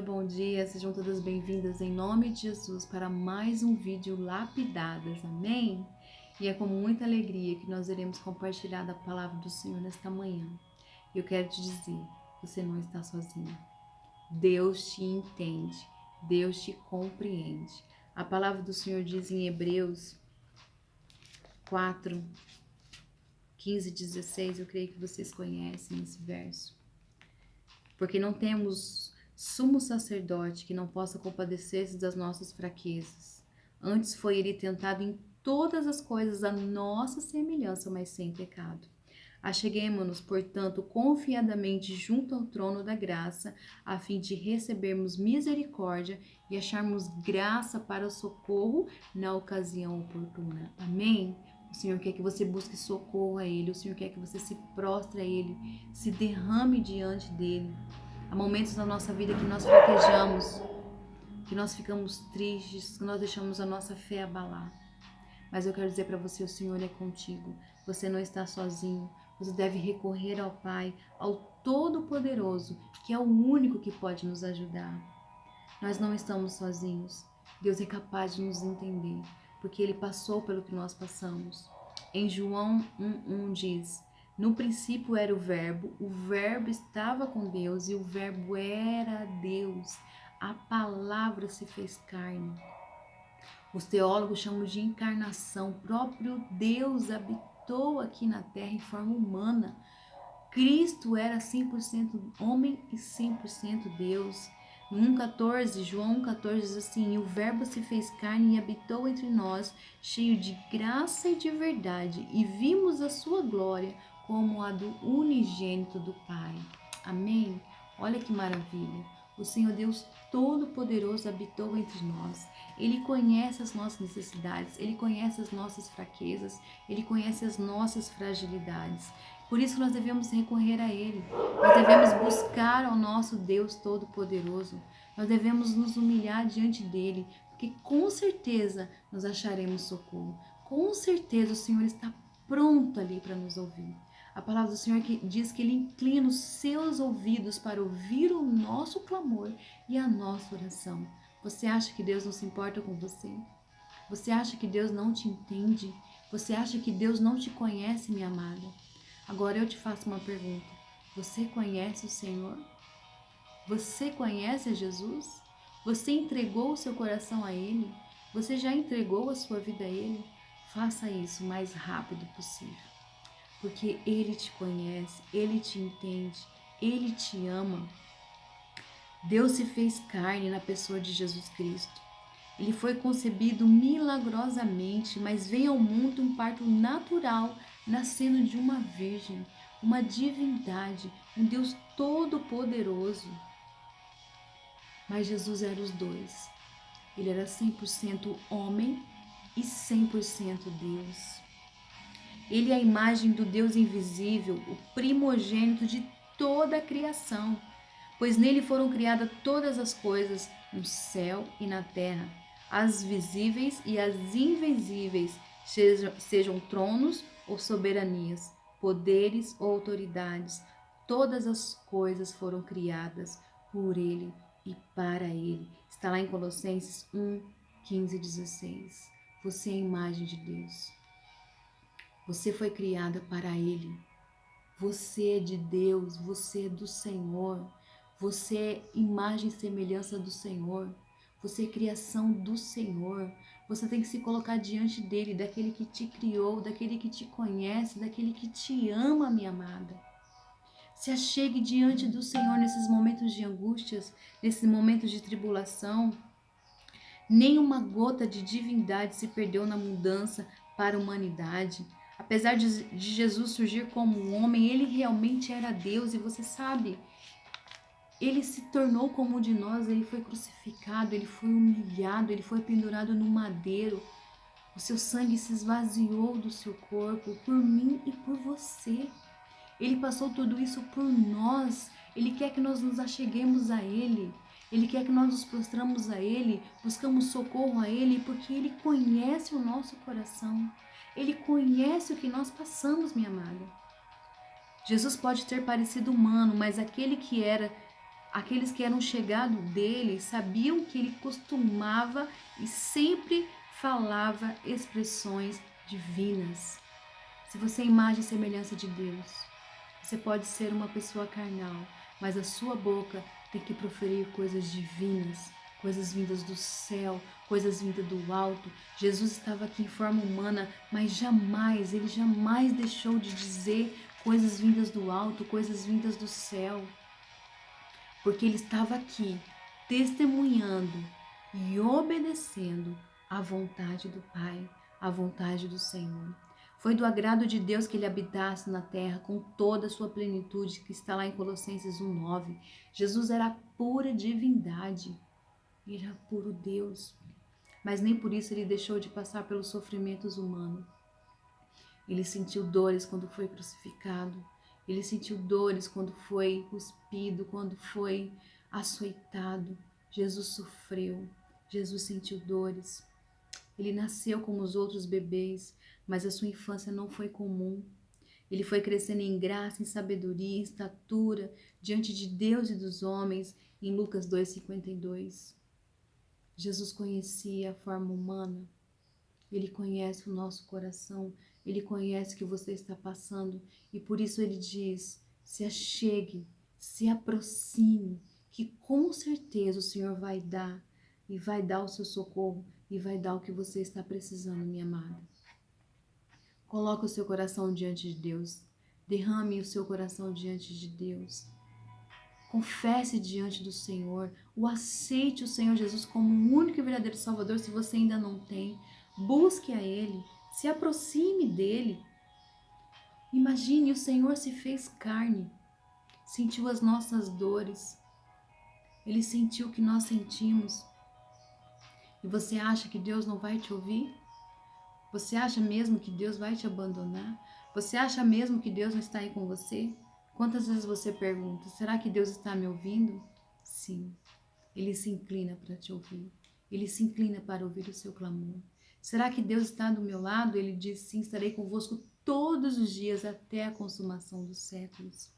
Bom dia, sejam todas bem-vindas em nome de Jesus para mais um vídeo Lapidadas, amém? E é com muita alegria que nós iremos compartilhar da palavra do Senhor nesta manhã. Eu quero te dizer, você não está sozinho. Deus te entende, Deus te compreende. A palavra do Senhor diz em Hebreus 4, 15 e 16, eu creio que vocês conhecem esse verso. Porque não temos sumo sacerdote que não possa compadecer-se das nossas fraquezas. Antes foi ele tentado em todas as coisas à nossa semelhança, mas sem pecado. Acheguemo-nos, portanto, confiadamente junto ao trono da graça, a fim de recebermos misericórdia e acharmos graça para o socorro na ocasião oportuna. Amém? O Senhor quer que você busque socorro a Ele, o Senhor quer que você se prostre a Ele, se derrame diante dEle. Há momentos na nossa vida que nós fraquejamos, que nós ficamos tristes, que nós deixamos a nossa fé abalar. Mas eu quero dizer para você, o Senhor é contigo, você não está sozinho, você deve recorrer ao Pai, ao Todo-Poderoso, que é o único que pode nos ajudar. Nós não estamos sozinhos, Deus é capaz de nos entender, porque Ele passou pelo que nós passamos. Em João 1,1 diz: no princípio era o Verbo estava com Deus e o Verbo era Deus. A palavra se fez carne. Os teólogos chamam de encarnação. O próprio Deus habitou aqui na terra em forma humana. Cristo era 100% homem e 100% Deus. No 1,14, João 1,14 diz assim: e o Verbo se fez carne e habitou entre nós, cheio de graça e de verdade, e vimos a sua glória como a do unigênito do Pai. Amém? Olha que maravilha! O Senhor Deus Todo-Poderoso habitou entre nós. Ele conhece as nossas necessidades, Ele conhece as nossas fraquezas, Ele conhece as nossas fragilidades. Por isso nós devemos recorrer a Ele. Nós devemos buscar ao nosso Deus Todo-Poderoso. Nós devemos nos humilhar diante dEle, porque com certeza nós acharemos socorro. Com certeza o Senhor está pronto ali para nos ouvir. A palavra do Senhor diz que Ele inclina os seus ouvidos para ouvir o nosso clamor e a nossa oração. Você acha que Deus não se importa com você? Você acha que Deus não te entende? Você acha que Deus não te conhece, minha amada? Agora eu te faço uma pergunta. Você conhece o Senhor? Você conhece Jesus? Você entregou o seu coração a Ele? Você já entregou a sua vida a Ele? Faça isso o mais rápido possível. Porque Ele te conhece, Ele te entende, Ele te ama. Deus se fez carne na pessoa de Jesus Cristo. Ele foi concebido milagrosamente, mas veio ao mundo um parto natural, nascendo de uma virgem, uma divindade, um Deus todo-poderoso. Mas Jesus era os dois. Ele era 100% homem e 100% Deus. Ele é a imagem do Deus invisível, o primogênito de toda a criação, pois nele foram criadas todas as coisas, no céu e na terra, as visíveis e as invisíveis, sejam tronos ou soberanias, poderes ou autoridades, todas as coisas foram criadas por ele e para ele. Está lá em Colossenses 1, 15 e 16. Você é a imagem de Deus. Você foi criada para Ele. Você é de Deus, você é do Senhor. Você é imagem e semelhança do Senhor. Você é criação do Senhor. Você tem que se colocar diante dele, daquele que te criou, daquele que te conhece, daquele que te ama, minha amada. Se achegue diante do Senhor nesses momentos de angústias, nesses momentos de tribulação. Nenhuma gota de divindade se perdeu na mudança para a humanidade. Apesar de Jesus surgir como um homem, ele realmente era Deus e você sabe, ele se tornou como um de nós, ele foi crucificado, ele foi humilhado, ele foi pendurado no madeiro. O seu sangue se esvaziou do seu corpo por mim e por você. Ele passou tudo isso por nós. Ele quer que nós nos acheguemos a Ele. Ele quer que nós nos prostramos a Ele, buscamos socorro a Ele, porque Ele conhece o nosso coração. Ele conhece o que nós passamos, minha amada. Jesus pode ter parecido humano, mas aquele que era Aqueles que eram chegados dele sabiam que ele costumava e sempre falava expressões divinas. Se você é imagem e semelhança de Deus, você pode ser uma pessoa carnal, mas a sua boca tem que proferir coisas divinas, coisas vindas do céu, coisas vindas do alto. Jesus estava aqui em forma humana, mas ele jamais deixou de dizer coisas vindas do alto, coisas vindas do céu. Porque ele estava aqui testemunhando e obedecendo à vontade do Pai, à vontade do Senhor. Foi do agrado de Deus que ele habitasse na terra com toda a sua plenitude, que está lá em Colossenses 1:9. Jesus era pura divindade, ele era puro Deus, mas nem por isso ele deixou de passar pelos sofrimentos humanos. Ele sentiu dores quando foi crucificado. Ele sentiu dores quando foi cuspido, quando foi açoitado. Jesus sofreu. Jesus sentiu dores. Ele nasceu como os outros bebês, mas a sua infância não foi comum. Ele foi crescendo em graça, em sabedoria, em estatura, diante de Deus e dos homens, em Lucas 2:52. Jesus conhecia a forma humana. Ele conhece o nosso coração, ele conhece o que você está passando e por isso ele diz: se achegue, se aproxime, que com certeza o Senhor vai dar e vai dar o seu socorro e vai dar o que você está precisando, minha amada. Coloque o seu coração diante de Deus, derrame o seu coração diante de Deus. Confesse diante do Senhor, aceite o Senhor Jesus como o único e verdadeiro Salvador se você ainda não tem. Busque a Ele, se aproxime dEle. Imagine, o Senhor se fez carne, sentiu as nossas dores, Ele sentiu o que nós sentimos. E você acha que Deus não vai te ouvir? Você acha mesmo que Deus vai te abandonar? Você acha mesmo que Deus não está aí com você? Quantas vezes você pergunta, será que Deus está me ouvindo? Sim, Ele se inclina para te ouvir. Ele se inclina para ouvir o seu clamor. Será que Deus está do meu lado? Ele diz, sim, estarei convosco todos os dias até a consumação dos séculos.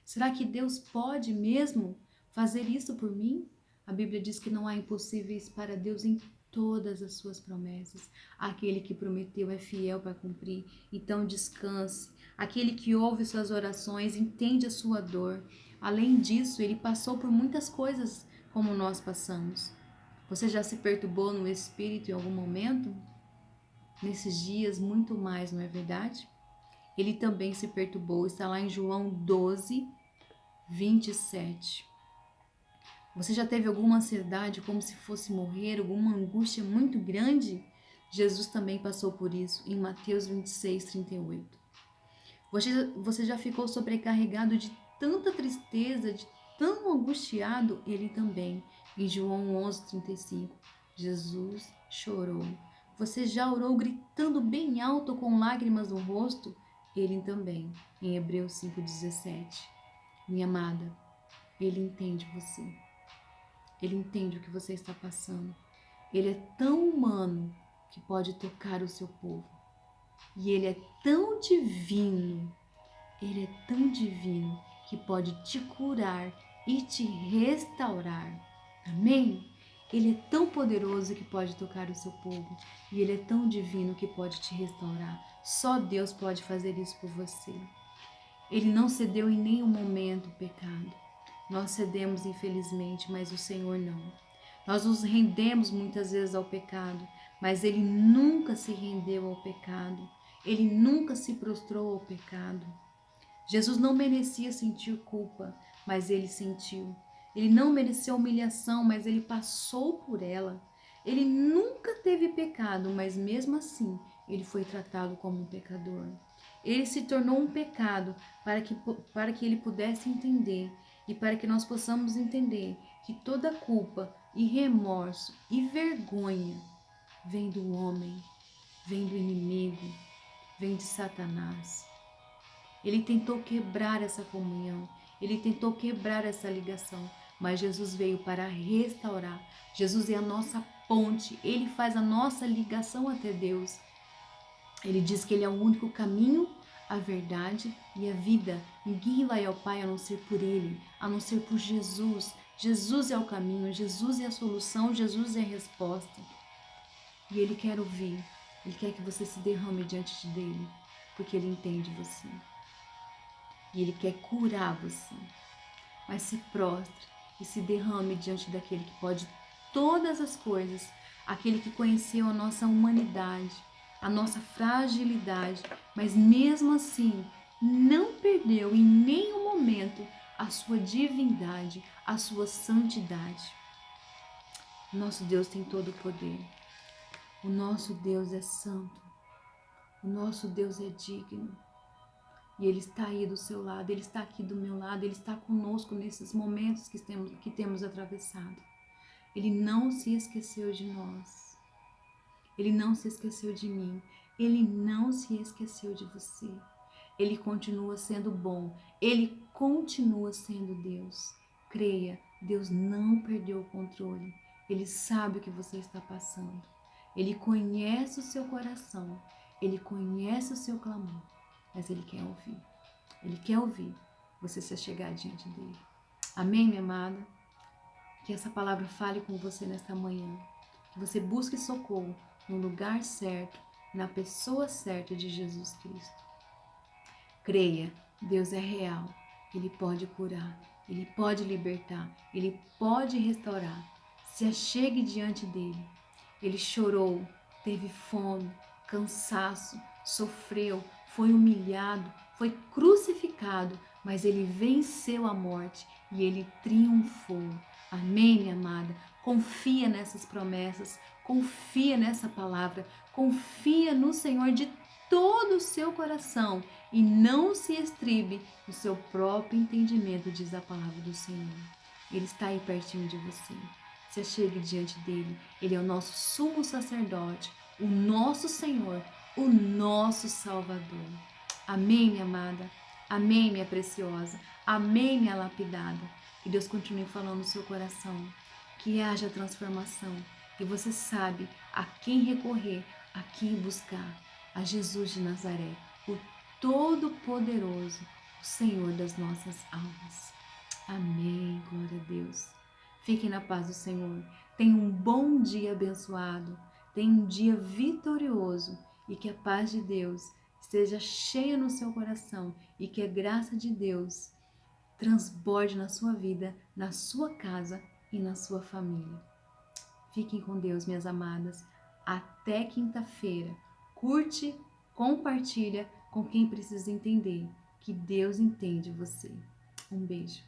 Será que Deus pode mesmo fazer isso por mim? A Bíblia diz que não há impossíveis para Deus em todas as suas promessas. Aquele que prometeu é fiel para cumprir, então descanse. Aquele que ouve suas orações entende a sua dor. Além disso, ele passou por muitas coisas como nós passamos. Você já se perturbou no espírito em algum momento? Nesses dias, muito mais, não é verdade? Ele também se perturbou, está lá em João 12:27. Você já teve alguma ansiedade como se fosse morrer, alguma angústia muito grande? Jesus também passou por isso em Mateus 26:38. Você já ficou sobrecarregado de tanta tristeza, de tão angustiado? Ele também, em João 11:35. Jesus chorou. Você já orou gritando bem alto com lágrimas no rosto? Ele também, em Hebreus 5:17. Minha amada, Ele entende você. Ele entende o que você está passando. Ele é tão humano que pode tocar o seu povo. E Ele é tão divino, Ele é tão divino que pode te curar e te restaurar. Amém? Ele é tão poderoso que pode tocar o seu povo. E Ele é tão divino que pode te restaurar. Só Deus pode fazer isso por você. Ele não cedeu em nenhum momento o pecado. Nós cedemos, infelizmente, mas o Senhor não. Nós nos rendemos muitas vezes ao pecado, mas Ele nunca se rendeu ao pecado. Ele nunca se prostrou ao pecado. Jesus não merecia sentir culpa, mas Ele sentiu. Ele não mereceu humilhação, mas Ele passou por ela. Ele nunca teve pecado, mas mesmo assim, Ele foi tratado como um pecador. Ele se tornou um pecado para que Ele pudesse entender e para que nós possamos entender que toda culpa e remorso e vergonha vem do homem, vem do inimigo, vem de Satanás. Ele tentou quebrar essa comunhão, ele tentou quebrar essa ligação, mas Jesus veio para restaurar. Jesus é a nossa ponte, ele faz a nossa ligação até Deus. Ele diz que ele é o único caminho, a verdade e a vida. Ninguém vai ao Pai a não ser por Ele, a não ser por Jesus. Jesus é o caminho, Jesus é a solução, Jesus é a resposta. E Ele quer ouvir, Ele quer que você se derrame diante dEle, porque Ele entende você. E Ele quer curar você. Mas se prostre e se derrame diante daquele que pode todas as coisas, aquele que conheceu a nossa humanidade, a nossa fragilidade, mas mesmo assim não perdeu em nenhum momento a sua divindade, a sua santidade. Nosso Deus tem todo o poder. O nosso Deus é santo. O nosso Deus é digno. E Ele está aí do seu lado, Ele está aqui do meu lado, Ele está conosco nesses momentos que temos atravessado. Ele não se esqueceu de nós. Ele não se esqueceu de mim. Ele não se esqueceu de você. Ele continua sendo bom. Ele continua sendo Deus. Creia, Deus não perdeu o controle. Ele sabe o que você está passando. Ele conhece o seu coração. Ele conhece o seu clamor. Mas Ele quer ouvir. Ele quer ouvir você se chegar diante dele. Amém, minha amada? Que essa palavra fale com você nesta manhã. Que você busque socorro no lugar certo, na pessoa certa de Jesus Cristo. Creia, Deus é real. Ele pode curar, Ele pode libertar, Ele pode restaurar. Se achegue diante dele. Ele chorou, teve fome, cansaço, sofreu, foi humilhado, foi crucificado, mas ele venceu a morte e ele triunfou. Amém, minha amada? Confia nessas promessas, confia nessa palavra, confia no Senhor de todo o seu coração e não se estribe no seu próprio entendimento, diz a palavra do Senhor. Ele está aí pertinho de você. Se achegue diante dele. Ele é o nosso sumo sacerdote, o nosso Senhor, o nosso Salvador. Amém, minha amada? Amém, minha preciosa? Amém, minha lapidada? Que Deus continue falando no seu coração. Que haja transformação. E você sabe a quem recorrer, a quem buscar. A Jesus de Nazaré, o Todo-Poderoso, o Senhor das nossas almas. Amém, glória a Deus. Fiquem na paz do Senhor. Tenham um bom dia abençoado. Tenham um dia vitorioso e que a paz de Deus esteja cheia no seu coração e que a graça de Deus transborde na sua vida, na sua casa e na sua família. Fiquem com Deus, minhas amadas. Até quinta-feira. Curte, compartilha com quem precisa entender que Deus entende você. Um beijo.